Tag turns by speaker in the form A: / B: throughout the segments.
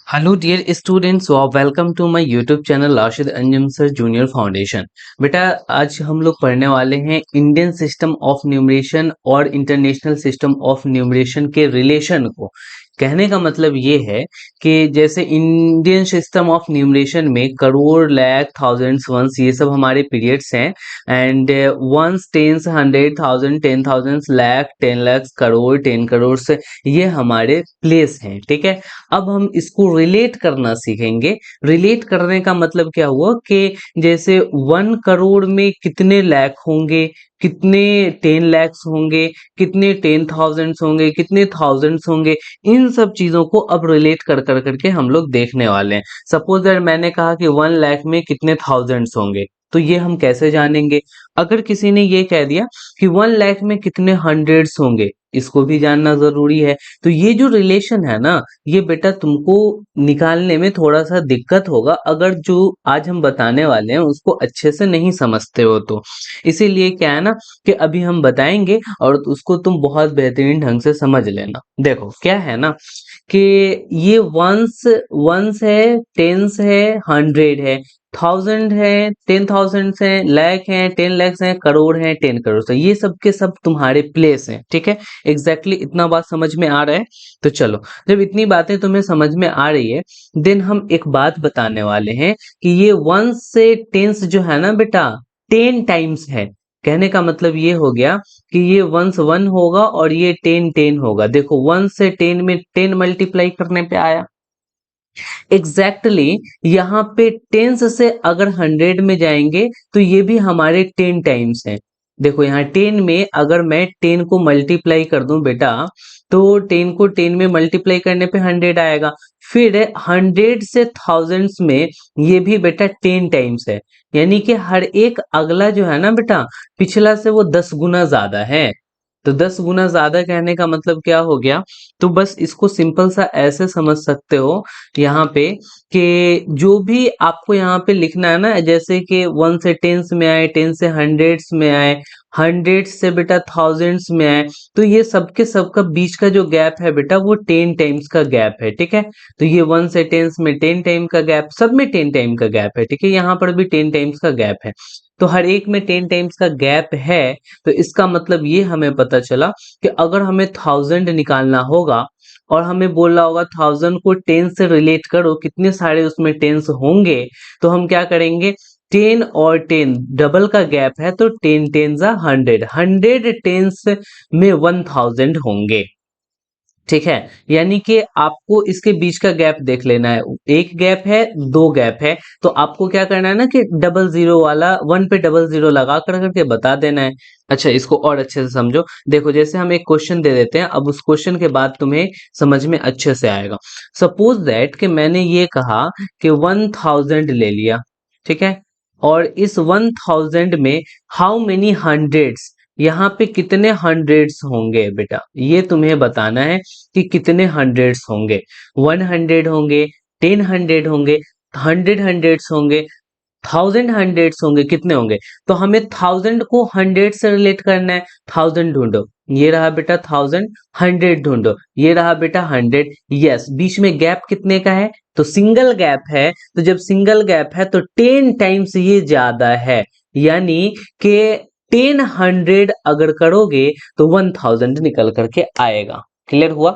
A: Hello dear students, welcome to my YouTube channel Rashid Anjum sir junior foundation. बेटा, आज हम लोग पढ़ने वाले हैं इंडियन सिस्टम ऑफ न्यूमरेशन और इंटरनेशनल सिस्टम ऑफ न्यूमरेशन के रिलेशन को। कहने का मतलब ये है कि जैसे इंडियन सिस्टम ऑफ न्यूमरेशन में करोड़, लाख, थाउजेंड्स, वंस ये सब हमारे पीरियड्स हैं। And ones, tens, hundred, thousand, 10,000, lakh, 10 lakh, crore, 10 crore से ये हमारे प्लेस हैं। ठीक है, अब हम इसको रिलेट करना सीखेंगे। रिलेट करने का मतलब क्या हुआ कि जैसे 1 करोड़ में कितने लाख होंगे, कितने 10 lakhs होंगे, कितने 10,000 होंगे, कितने थाउजेंड्स होंगे। इन सब चीजों को अब रिलेट कर कर करके हम लोग देखने वाले हैं। सपोज दैट मैंने कहा कि 1 लाख में कितने थाउजेंड्स होंगे, तो ये हम कैसे जानेंगे? अगर किसी ने ये कह दिया कि 1 लाख में कितने हंड्रेड्स होंगे, इसको भी जानना जरूरी है। तो ये जो रिलेशन है ना, ये बेटा तुमको निकालने में थोड़ा सा दिक्कत होगा अगर जो आज हम बताने वाले हैं उसको अच्छे से नहीं समझते हो तो। इसीलिए क्या है ना कि अभी हम बताएंगे और उसको तुम बहुत बेहतरीन ढंग से समझ लेना। देखो क्या है ना कि ये वंस वंस है, टेंस है, हंड्रेड है, थाउजेंड है, 10,000 है, लाख है, 10 lakhs है, करोड़ है, 10 करोड़ है। ये सब के सब तुम्हारे प्लेस हैं। ठीक है, एग्जैक्टली इतना बात समझ में आ रहा है? तो चलो, जब इतनी बातें तुम्हें समझ में आ रही है, देन हम एक बात बताने वाले हैं कि ये वंस से टेंस जो है ना बेटा, 10 टाइम्स है। कहने का मतलब ये हो गया कि ये वंस 1 होगा और ये 10 होगा। देखो, 1 से 10 में 10 मल्टीप्लाई करने पे आया। एग्जैक्टली यहाँ पे टेंस से अगर 100 में जाएंगे तो ये भी हमारे 10 टाइम्स हैं। देखो यहाँ 10 में अगर मैं 10 को मल्टीप्लाई कर दूं बेटा, तो 10 को 10 में मल्टीप्लाई करने पे 100 आएगा। फिर 100 से थाउजेंड्स में ये भी बेटा 10 टाइम्स है। यानी कि हर एक अगला जो है ना बेटा, पिछला से वो 10 गुना ज्यादा है। तो 10 गुना ज्यादा कहने का मतलब क्या हो गया? तो बस इसको सिंपल सा ऐसे समझ सकते हो यहाँ पे कि जो भी आपको यहाँ पे लिखना है ना, जैसे कि 1 से टेंस में आए, 10 से हंड्रेड्स में आए, हंड्रेड से बेटा थाउजेंड्स में आए, तो ये सबके सबका बीच का जो गैप है बेटा वो 10 टाइम्स का गैप है। ठीक है, तो ये 1 से टेंस में 10 टाइम का गैप, सब में 10 टाइम का गैप है। ठीक है, यहाँ पर भी 10 टाइम्स का गैप है। तो हर एक में 10 टाइम्स का गैप है। तो इसका मतलब ये हमें पता चला कि अगर हमें 1000 निकालना होगा और हमें बोला होगा 1000 को 10 से रिलेट करो, कितने सारे उसमें टेंस होंगे, तो हम क्या करेंगे? 10 और 10 डबल का गैप है, तो 10 10 जा 100, 100 टेंस में 1000 होंगे। ठीक है, यानी कि आपको इसके बीच का गैप देख लेना है। एक गैप है, दो गैप है, तो आपको क्या करना है ना कि डबल जीरो वाला, वन पे डबल जीरो लगा कर करके बता देना है। अच्छा, इसको और अच्छे से समझो। देखो, जैसे हम एक क्वेश्चन दे देते हैं, अब उस क्वेश्चन के बाद तुम्हें समझ में अच्छे से आएगा। सपोज दैट कि मैंने ये कहा कि 1000 ले लिया। ठीक है, और इस 1000 में हाउ मेनी हंड्रेड्स, यहाँ पे कितने हंड्रेड्स होंगे बेटा, ये तुम्हें बताना है कि कितने हंड्रेड्स होंगे। 100 होंगे, 10 होंगे, 100 होंगे, 1000 होंगे, कितने होंगे? तो हमें 1000 को 100 से रिलेट करना है। 1000 ढूंढो, ये रहा बेटा 1000। 100 ढूंढो, ये रहा बेटा 100। यस, बीच में गैप कितने का है? तो सिंगल गैप है। तो जब सिंगल गैप है तो 10 टाइम्स ये ज्यादा है। यानी कि 10 100 अगर करोगे तो 1000 निकल करके आएगा। क्लियर हुआ?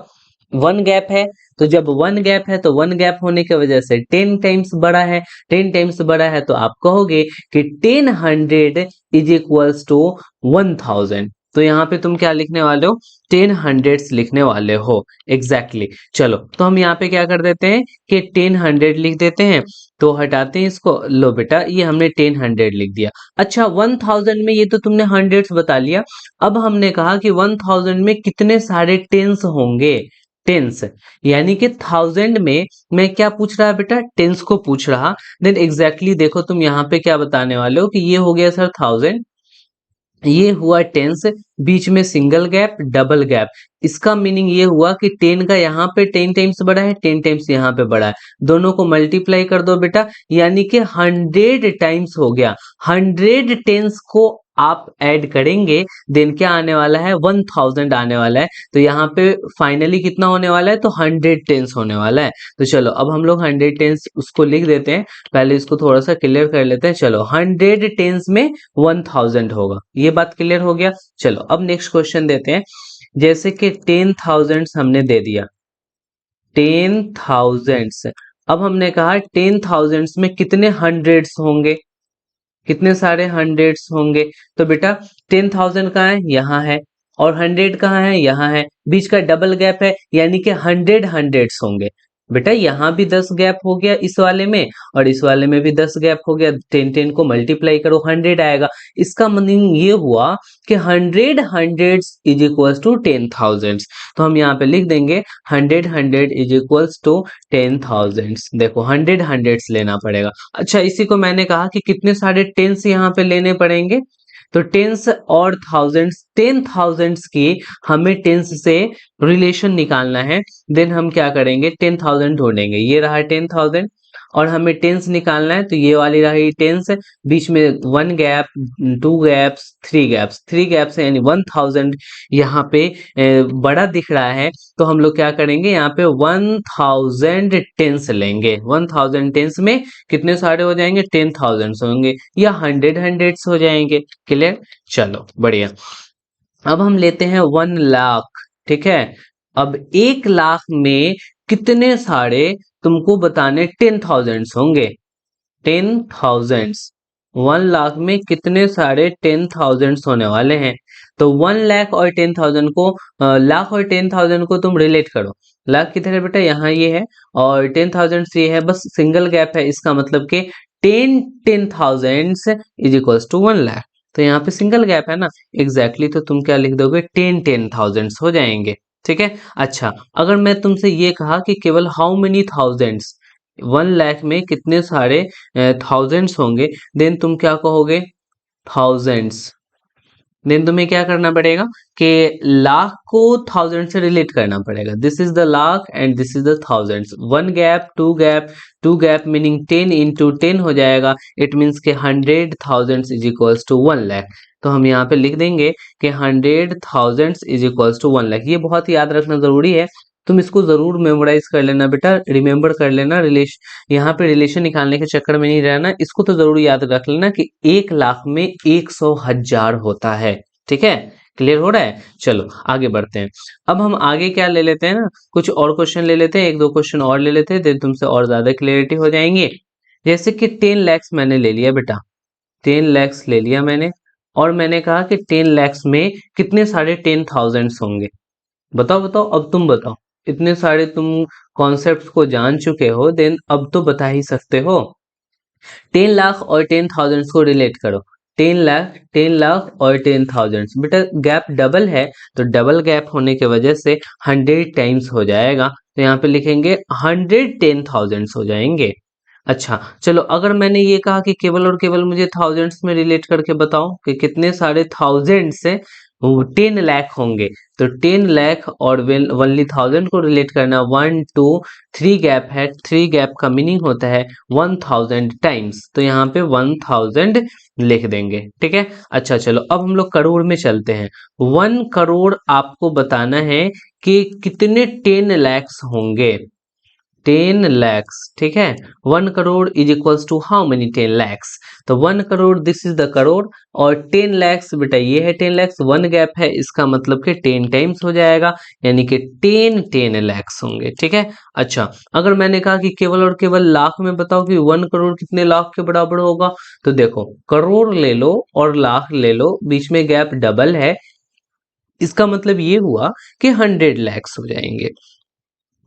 A: 1 गैप है, तो जब 1 गैप है तो 1 गैप होने की वजह से 10 टाइम्स बड़ा है। 10 टाइम्स बड़ा है तो आप कहोगे कि 10 100 इज इक्वल्स टू 1000। तो यहाँ पे तुम क्या लिखने वाले हो? 10 हंड्रेड्स लिखने वाले हो। एग्जैक्टली चलो, तो हम यहाँ पे क्या कर देते हैं कि 10 100 लिख देते हैं। तो हटाते हैं इसको। लो बेटा, ये हमने 10 100 लिख दिया। अच्छा, 1000 में ये तो तुमने हंड्रेड्स बता लिया। अब हमने कहा कि 1000 में कितने सारे टेंस होंगे। टेंस, यानी कि 1000 में मैं क्या पूछ रहा बेटा? टेंस को पूछ रहा। देन एग्जैक्टली देखो तुम यहाँ पे क्या बताने वाले हो कि ये हो गया सर 1000, ये हुआ टेंस, बीच में सिंगल गैप, डबल गैप। इसका मीनिंग ये हुआ कि 10 का यहाँ पे 10 टाइम्स बड़ा है, 10 टाइम्स यहाँ पे बड़ा है। दोनों को मल्टीप्लाई कर दो बेटा, यानी कि 100 टाइम्स हो गया। 100 टेंस को आप ऐड करेंगे देन क्या आने वाला है, 1000 आने वाला है। तो यहाँ पे फाइनली कितना होने वाला है, तो 100 टेंस होने वाला है। तो चलो अब हम लोग 100 टेंस उसको लिख देते हैं, पहले इसको थोड़ा सा क्लियर कर लेते हैं। चलो 100 टेंस में 1000 होगा, ये बात क्लियर हो गया। चलो अब नेक्स्ट क्वेश्चन देते हैं, जैसे कि 10,000 हमने दे दिया, 10,000। अब हमने कहा 10,000 में कितने हंड्रेड्स होंगे, कितने सारे हंड्रेड्स होंगे। तो बेटा 10,000 कहाँ है, यहाँ है, और 100 कहाँ है, यहाँ है, बीच का डबल गैप है, यानी कि 100 हंड्रेड्स होंगे। बेटा यहाँ भी 10 गैप हो गया इस वाले में, और इस वाले में भी 10 गैप हो गया। 10 को मल्टीप्लाई करो 100 आएगा। इसका मीनिंग ये हुआ कि 100 हंड्रेड्स इज इक्वल्स टू 10,000। तो हम यहाँ पे लिख देंगे 100 हंड्रेड इज इक्वल्स टू 10,000। देखो 100 हंड्रेड्स लेना पड़ेगा। अच्छा, इसी को मैंने कहा कि कितने सारे टेंस यहाँ पे लेने पड़ेंगे, तो टेंस और थाउजेंड्स, 10,000 की हमें टेंस से रिलेशन निकालना है। देन हम क्या करेंगे, 10,000 ढूंढेंगे, ये रहा 10,000, और हमें टेंस निकालना है, तो ये वाली रही टेंस, बीच में 1 गैप, 2 गैप्स, 3 गैप्स, 3 गैप्स यानी 1000 यहाँ पे बड़ा दिख रहा है। तो हम लोग क्या करेंगे, यहाँ पे 1000 टेंस लेंगे। 1000 टेंस में कितने सारे हो जाएंगे, 10,000 होंगे, या 100 हंड्रेड्स हो जाएंगे। क्लियर, चलो बढ़िया। अब हम लेते हैं 1 लाख, ठीक है। अब 1 लाख में कितने सारे तुमको बताने 10,000 होंगे, 10,000। 1 लाख में कितने सारे 10,000 होने वाले हैं। तो 1 लाख और 10,000 को लाख और 10,000 को तुम रिलेट करो। लाख किधर है बेटा, यहाँ ये है, और 10,000 ये है, बस सिंगल गैप है, इसका मतलब कि 10,000 इज इक्वल्स टू 1 लाख। तो यहाँ पे सिंगल गैप है ना, एग्जैक्टली तो तुम क्या लिख दोगे, 10,000 हो जाएंगे। ठीक है। अच्छा, अगर मैं तुमसे ये कहा कि केवल हाउ मेनी थाउजेंड्स, 1 लाख में कितने सारे थाउजेंड्स होंगे, देन तुम क्या कहोगे, थाउजेंड्स। देन तुम्हें क्या करना पड़ेगा कि लाख को थाउजेंड से रिलेट करना पड़ेगा। This is the lakh and this is the thousands. 1 gap, 2 gap, 2 gap meaning 10 into 10 हो जाएगा। इट मीन्स के 100,000 इज इक्वल्स टू 1 लाख। तो हम यहाँ पे लिख देंगे कि 100,000 इज इक्वल्स टू 1 लाख। ये बहुत याद रखना जरूरी है, तुम इसको जरूर मेमोराइज कर लेना बेटा, रिमेम्बर कर लेना। रिलेशन, यहाँ पे रिलेशन निकालने के चक्कर में नहीं रहना, इसको तो जरूर याद रख लेना कि 1 लाख में 100,000 होता है। ठीक है, क्लियर हो रहा है। चलो आगे बढ़ते हैं। अब हम आगे क्या ले लेते हैं ना, कुछ और क्वेश्चन ले लेते हैं, 1-2 क्वेश्चन और ले लेते हैं, देन तुमसे और ज्यादा क्लियरिटी हो जाएंगे। जैसे कि 10 लैक्स मैंने ले लिया बेटा, 10 लैक्स ले लिया मैंने, और मैंने कहा कि 10 लैक्स में कितने सारे 10,000 होंगे। बताओ बताओ, अब तुम बताओ, इतने सारे तुम कॉन्सेप्ट्स को जान चुके हो, देन अब तो बता ही सकते हो। 10 लाख और 10,000 को रिलेट करो। 10 लाख, 10 लाख और 10,000, बेटा गैप डबल है, तो डबल गैप होने की वजह से 100 टाइम्स हो जाएगा। तो यहाँ पे लिखेंगे 110,000 हो जाएंगे। अच्छा चलो, अगर मैंने ये कहा कि केवल और केवल मुझे थाउजेंड्स में रिलेट करके बताओ कि कितने सारे थाउजेंड से 10 लाख होंगे, तो 10 लाख और ओनली थाउजेंड को रिलेट करना, 1 2 3 गैप है, 3 गैप का मीनिंग होता है 1000 टाइम्स। तो यहाँ पे 1000 लिख देंगे। ठीक है। अच्छा चलो, अब हम लोग करोड़ में चलते हैं। 1 करोड़ आपको बताना है कि कितने 10 लैक्स होंगे, 10 लैक्स। ठीक है, 1 crore is equals to how many 10 lakhs. तो 1 crore this is the crore, और 10 लैक्स बेटा ये है 10 लैक्स, 1 गैप है, इसका मतलब कि 10 टाइम्स हो जाएगा, यानी कि 10 लैक्स होंगे। ठीक है। अच्छा, अगर मैंने कहा कि केवल और केवल लाख में बताओ कि 1 करोड़ कितने लाख के बराबर होगा, तो देखो करोड़ ले लो और लाख ले लो, बीच में गैप डबल है, इसका मतलब ये हुआ कि 100 लैक्स हो जाएंगे।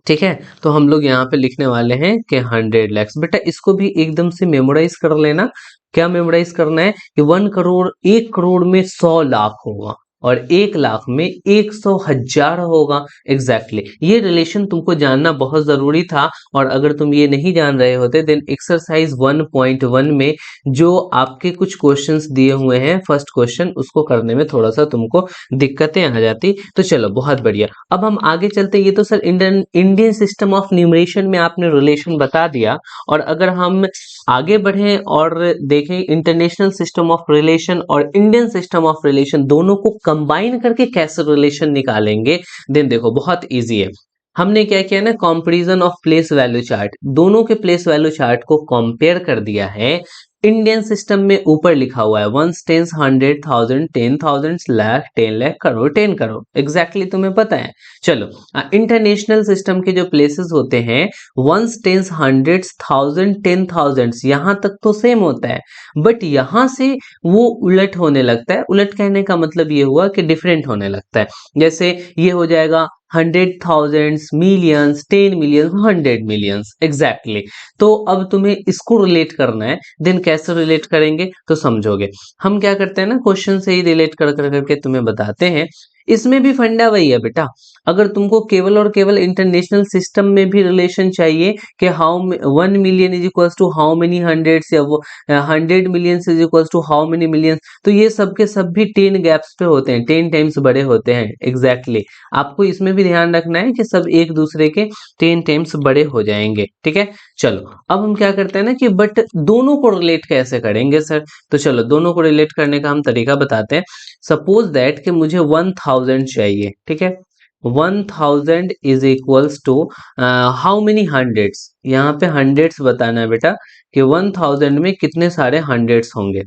A: ठीक है, तो हम लोग यहाँ पे लिखने वाले हैं कि 100 लैक्स। बेटा इसको भी एकदम से मेमोराइज कर लेना। क्या मेमोराइज करना है कि 1 करोड़, 1 करोड़ में 100 लाख होगा, और 1 लाख में 100,000 होगा। एग्जैक्टली ये रिलेशन तुमको जानना बहुत जरूरी था, और अगर तुम ये नहीं जान रहे होते देन एक्सरसाइज 1.1 में जो आपके कुछ क्वेश्चंस दिए हुए हैं, फर्स्ट क्वेश्चन उसको करने में थोड़ा सा तुमको दिक्कतें आ जाती। तो चलो बहुत बढ़िया, अब हम आगे चलते। ये तो sir Indian Indian system of numeration में आपने रिलेशन बता दिया, और अगर हम आगे बढ़ें और देखें इंटरनेशनल सिस्टम ऑफ रिलेशन और इंडियन सिस्टम ऑफ रिलेशन दोनों को कंबाइन करके कैसे रिलेशन निकालेंगे, देन देखो बहुत इजी है। हमने क्या किया ना, comparison of place value chart, दोनों के प्लेस वैल्यू चार्ट को कंपेयर कर दिया है। इंडियन सिस्टम में ऊपर लिखा हुआ है ones, tens, 100,000, 10,000, lakh, 10 lakh, crore, 10 crore, exactly तुम्हें पता है। चलो इंटरनेशनल सिस्टम के जो प्लेसेस होते हैं, once, tense, hundreds, thousand, 10,000s, यहाँ तक तो सेम होता है, बट यहाँ से वो उलट होने लगता है। उलट कहने का मतलब ये हुआ कि डिफरेंट होने लगता है। जैसे ये हो जाएगा 100,000, मिलियंस, 10 मिलियंस, 100 मिलियंस, एग्जैक्टली। तो अब तुम्हें इसको रिलेट करना है, देन कैसे रिलेट करेंगे तो समझोगे। हम क्या करते हैं ना, क्वेश्चन से ही रिलेट कर कर करके तुम्हें बताते हैं। इसमें भी फंडा वही है बेटा। अगर तुमको केवल और केवल इंटरनेशनल सिस्टम में भी रिलेशन चाहिए कि how 1 million is equals to how many hundreds, या वो 100 million is equals to how many millions, तो ये सब के सब भी 10 गैप्स पे होते हैं, 10 टाइम्स बड़े होते हैं। एग्जैक्टली आपको इसमें भी ध्यान रखना है कि सब एक दूसरे के 10 टाइम्स बड़े हो जाएंगे। ठीक है, चलो अब हम क्या करते हैं ना कि बट दोनों को रिलेट कैसे करेंगे सर, तो चलो दोनों को रिलेट करने का हम तरीका बताते हैं। सपोज दैट कि मुझे 1000 चाहिए, ठीक है। 1000 is equals to how many hundreds, यहाँ पे हंड्रेड्स बताना है बेटा कि 1000 में कितने सारे हंड्रेड्स होंगे।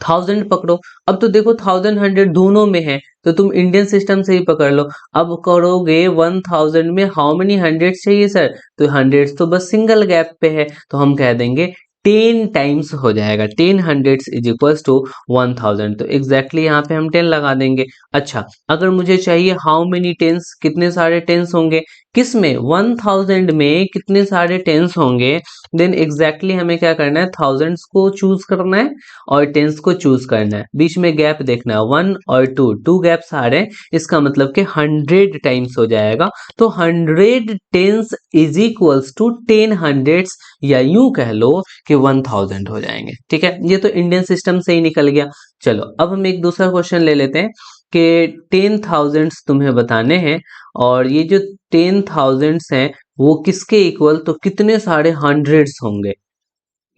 A: 1000 पकड़ो, अब तो देखो 1000 100 दोनों में है, तो तुम इंडियन सिस्टम से ही पकड़ लो। अब करोगे 1000 में हाउ मेनी हंड्रेड्स चाहिए सर, तो हंड्रेड्स तो बस सिंगल गैप पे है, तो हम कह देंगे 10 टाइम्स हो जाएगा। 10 हंड्रेड्स इज इक्वल्स टू 1000, तो एग्जैक्टली यहाँ पे हम 10 लगा देंगे। अच्छा अगर मुझे चाहिए हाउ मेनी टेंस, कितने सारे टेंस होंगे, किसमें 1000 में कितने सारे टेंस होंगे, देन एग्जैक्टली हमें क्या करना है, थाउजेंड्स को चूज करना है और टेंस को चूज करना है। बीच में गैप देखना है, 1 और 2, 2 गैप्स आ रहे हैं, इसका मतलब कि 100 टाइम्स हो जाएगा। तो 100 tens is equals to 10 hundreds, या यूं कह लो कि 1000 हो जाएंगे। ठीक है, ये तो इंडियन सिस्टम से ही निकल गया। चलो अब हम एक दूसरा क्वेश्चन ले लेते हैं कि 10,000 तुम्हें बताने हैं, और ये जो 10,000 हैं वो किसके इक्वल, तो कितने सारे हंड्रेड्स होंगे,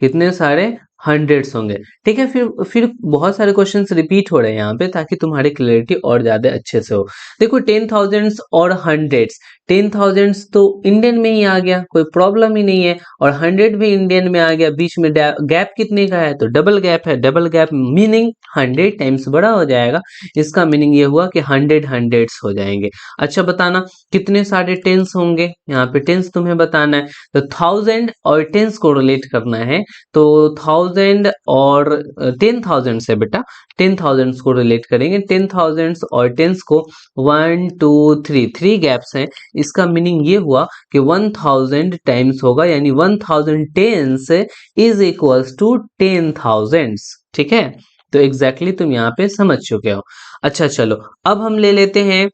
A: कितने सारे हंड्रेड्स होंगे। ठीक है, फिर बहुत सारे क्वेश्चंस रिपीट हो रहे हैं यहाँ पे ताकि तुम्हारी क्लैरिटी और ज्यादा अच्छे से हो। देखो 10,000 और हंड्रेड्स, 10,000 तो इंडियन में ही आ गया, कोई प्रॉब्लम ही नहीं है, और 100 भी इंडियन में आ गया। बीच में गैप कितने का है, तो डबल गैप है। डबल गैप मीनिंग 100 टाइम्स बड़ा हो जाएगा, इसका मीनिंग ये हुआ कि 100 हंड्रेड्स हो जाएंगे। अच्छा बताना कितने सारे टेंस होंगे, यहाँ पे टेंस तुम्हें बताना है, तो 1000 और टेंस को रिलेट करना है, तो 1000 और 10,000 से बेटा 10,000 को रिलेट करेंगे। 10,000 और टेंस को 1 2 3, 3 गैप्स हैं, इसका मीनिंग ये हुआ कि 1000 टाइम्स होगा, यानी 1000 टेंस इज इक्वल्स टू 10,000। ठीक है, तो एग्जैक्टली तुम यहाँ पे समझ चुके हो। अच्छा चलो अब हम ले लेते हैं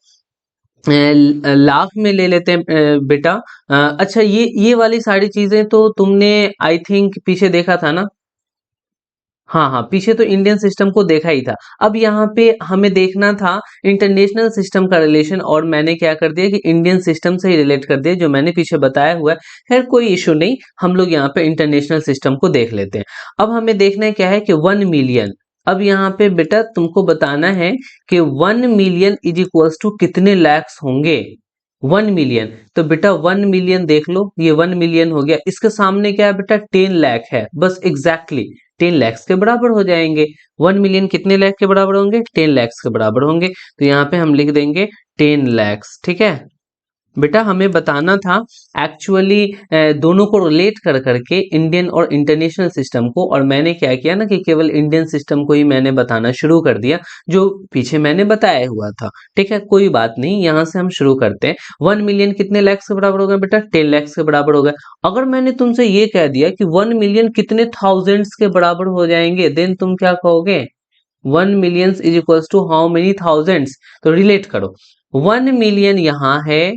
A: लाख में ले लेते हैं बेटा। अच्छा ये वाली सारी चीजें तो तुमने आई थिंक पीछे देखा था ना। हाँ हाँ, पीछे तो इंडियन सिस्टम को देखा ही था। अब यहाँ पे हमें देखना था इंटरनेशनल सिस्टम का रिलेशन, और मैंने क्या कर दिया कि इंडियन सिस्टम से ही रिलेट कर दिया, जो मैंने पीछे बताया हुआ है। खैर कोई इशू नहीं, हम लोग यहाँ पे इंटरनेशनल सिस्टम को देख लेते हैं। अब हमें देखना है क्या है कि 1 मिलियन। अब यहाँ पे बेटा तुमको बताना है कि 1 मिलियन इज इक्वल्स टू कितने लैक्स होंगे। 1 मिलियन, तो बेटा 1 मिलियन देख लो, ये 1 मिलियन हो गया, इसके सामने क्या है बेटा 10 लाख है, बस एग्जैक्टली 10 लैक्स के बराबर हो जाएंगे। 1 मिलियन कितने लाख के बराबर होंगे, 10 लैक्स के बराबर होंगे, तो यहाँ पे हम लिख देंगे 10 लैक्स। ठीक है बेटा, हमें बताना था एक्चुअली दोनों को रिलेट कर करके इंडियन और इंटरनेशनल सिस्टम को, और मैंने क्या किया ना कि केवल इंडियन सिस्टम को ही मैंने बताना शुरू कर दिया, जो पीछे मैंने बताया हुआ था। ठीक है, कोई बात नहीं, यहाँ से हम शुरू करते हैं। 1 मिलियन कितने लैक्स के बराबर हो गए बेटा, 10 लैक्स के बराबर हो गए। अगर मैंने तुमसे ये कह दिया कि 1 मिलियन कितने थाउजेंड्स के बराबर हो जाएंगे, देन तुम क्या कहोगे, 1 millions is equals to how many thousands, तो रिलेट करो। 1 मिलियन यहाँ है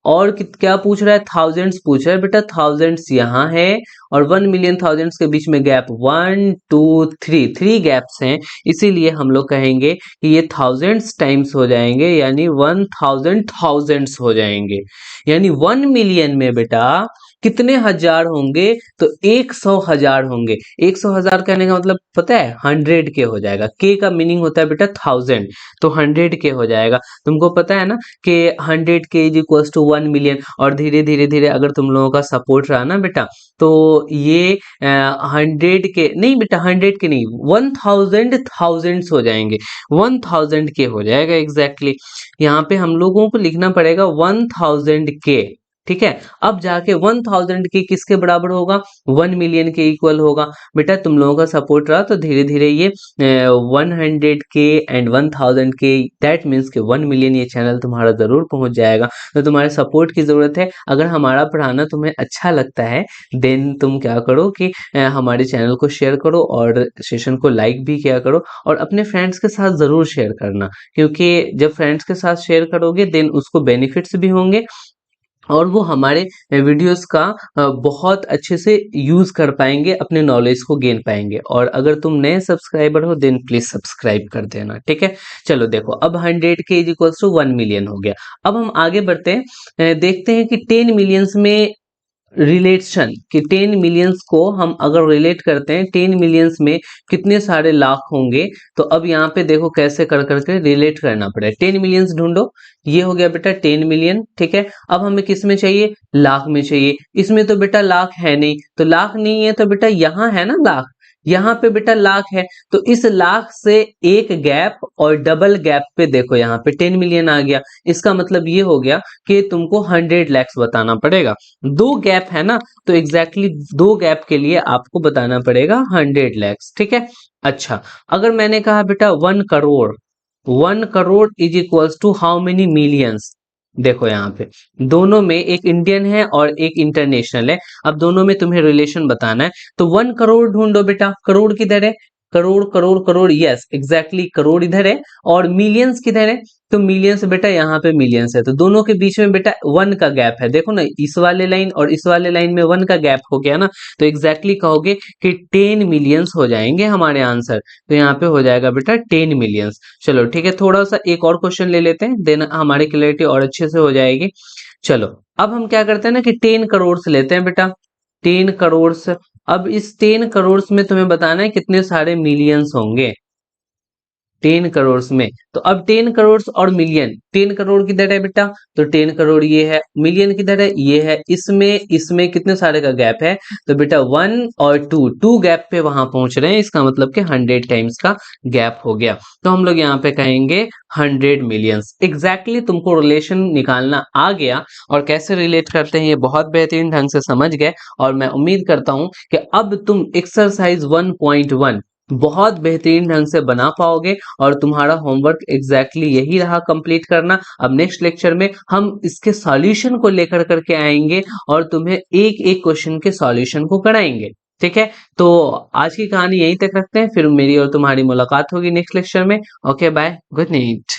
A: और क्या पूछ रहा है, थाउजेंड्स पूछ रहा है बेटा, थाउजेंड्स यहाँ है और 1 मिलियन थाउजेंड्स के बीच में गैप 1 2 3 गैप्स हैं, इसीलिए हम लोग कहेंगे कि ये थाउजेंड्स टाइम्स हो जाएंगे, यानी 1000 थाउजेंड्स हो जाएंगे। यानी 1 मिलियन में बेटा कितने हजार होंगे, तो 100,000 होंगे। 100,000 कहने का मतलब पता है, 100 के हो जाएगा। के का मीनिंग होता है बेटा 1000, तो 100 के हो जाएगा। तुमको पता है ना कि 100 के इज इक्वल्स टू 1 मिलियन, और धीरे धीरे धीरे अगर तुम लोगों का सपोर्ट रहा ना बेटा, तो ये 100 के नहीं बेटा, 100 के नहीं, 1000 थाउजेंड्स हो जाएंगे, 1000 के हो जाएगा एग्जैक्टली। यहाँ पे हम लोगों को लिखना पड़ेगा 1000 के, ठीक है। अब जाके 1000 के किसके बराबर होगा, 1 मिलियन के इक्वल होगा। बेटा तुम लोगों का सपोर्ट रहा तो धीरे धीरे ये 100 के एंड 1000 के, दैट मीन्स के 1 मिलियन ये चैनल तुम्हारा जरूर पहुंच जाएगा। तो तुम्हारे सपोर्ट की जरूरत है। अगर हमारा पढ़ाना तुम्हें अच्छा लगता है देन तुम क्या करो कि हमारे चैनल को शेयर करो और सेशन को लाइक भी किया करो, और अपने फ्रेंड्स के साथ जरूर शेयर करना, क्योंकि जब फ्रेंड्स के साथ शेयर करोगे देन उसको बेनिफिट्स भी होंगे और वो हमारे वीडियोस का बहुत अच्छे से यूज कर पाएंगे, अपने नॉलेज को गेन पाएंगे। और अगर तुम नए सब्सक्राइबर हो देन प्लीज सब्सक्राइब कर देना, ठीक है। चलो देखो, अब 100 के इज इक्वल्स टू 1 मिलियन हो गया। अब हम आगे बढ़ते हैं, देखते हैं कि 10 मिलियंस में रिलेशन, कि 10 मिलियंस को हम अगर रिलेट करते हैं 10 मिलियंस में कितने सारे लाख होंगे। तो अब यहाँ पे देखो कैसे कर करके रिलेट करना पड़ेगा। 10 मिलियंस ढूंढो, ये हो गया बेटा 10 मिलियन, ठीक है। अब हमें किस में चाहिए, लाख में चाहिए। इसमें तो बेटा लाख है नहीं, तो लाख नहीं है तो बेटा यहाँ है ना लाख, यहाँ पे बेटा लाख है, तो इस लाख से एक गैप और डबल गैप पे देखो यहाँ पे 10 मिलियन आ गया। इसका मतलब ये हो गया कि तुमको 100 लैक्स बताना पड़ेगा। दो गैप है ना, तो एग्जैक्टली दो गैप के लिए आपको बताना पड़ेगा 100 लैक्स, ठीक है। अच्छा, अगर मैंने कहा बेटा 1 crore, 1 crore is equals to how many millions, देखो यहाँ पे दोनों में एक इंडियन है और एक इंटरनेशनल है। अब दोनों में तुम्हें रिलेशन बताना है, तो 1 करोड़ ढूंढो बेटा। करोड़ किधर है, करोड़ करोड़ करोड़, यस एग्जैक्टली करोड़ इधर है, और मिलियंस किधर है, तो मिलियंस बेटा यहाँ पे मिलियंस है। तो दोनों के बीच में बेटा 1 का गैप है, देखो ना इस वाले लाइन और इस वाले लाइन में 1 का गैप हो गया ना, तो एग्जैक्टली कहोगे कि 10 मिलियंस हो जाएंगे हमारे आंसर। तो यहाँ पे हो जाएगा बेटा 10 मिलियंस। चलो ठीक है, थोड़ा सा एक और क्वेश्चन ले लेते हैं, देन हमारी क्लैरिटी और अच्छे से हो जाएगी। चलो अब हम क्या करते हैं ना कि 10 करोड़ से लेते हैं बेटा, 10 करोड़ से। अब इस 10 करोड़ में तुम्हें बताना है कितने सारे मिलियंस होंगे 10 करोड़ में। तो अब 10 करोड़ और मिलियन, 10 करोड़ किधर है बेटा, तो 10 करोड़ ये है, मिलियन किधर है, ये है। इसमें इसमें कितने सारे का गैप है, तो बेटा 1 और 2 गैप पे वहां पहुंच रहे हैं, इसका मतलब कि 100 टाइम्स का गैप हो गया। तो हम लोग यहाँ पे कहेंगे 100 मिलियंस। एग्जैक्टली तुमको रिलेशन निकालना आ गया, और कैसे रिलेट करते हैं ये बहुत बेहतरीन ढंग से समझ गए। और मैं उम्मीद करता हूं कि अब तुम एक्सरसाइज 1.1 बहुत बेहतरीन ढंग से बना पाओगे, और तुम्हारा होमवर्क एग्जैक्टली यही रहा कंप्लीट करना। अब नेक्स्ट लेक्चर में हम इसके सॉल्यूशन को लेकर करके आएंगे और तुम्हें एक एक क्वेश्चन के सॉल्यूशन को कराएंगे, ठीक है। तो आज की कहानी यहीं तक रखते हैं, फिर मेरी और तुम्हारी मुलाकात होगी नेक्स्ट लेक्चर में। Okay bye, good night.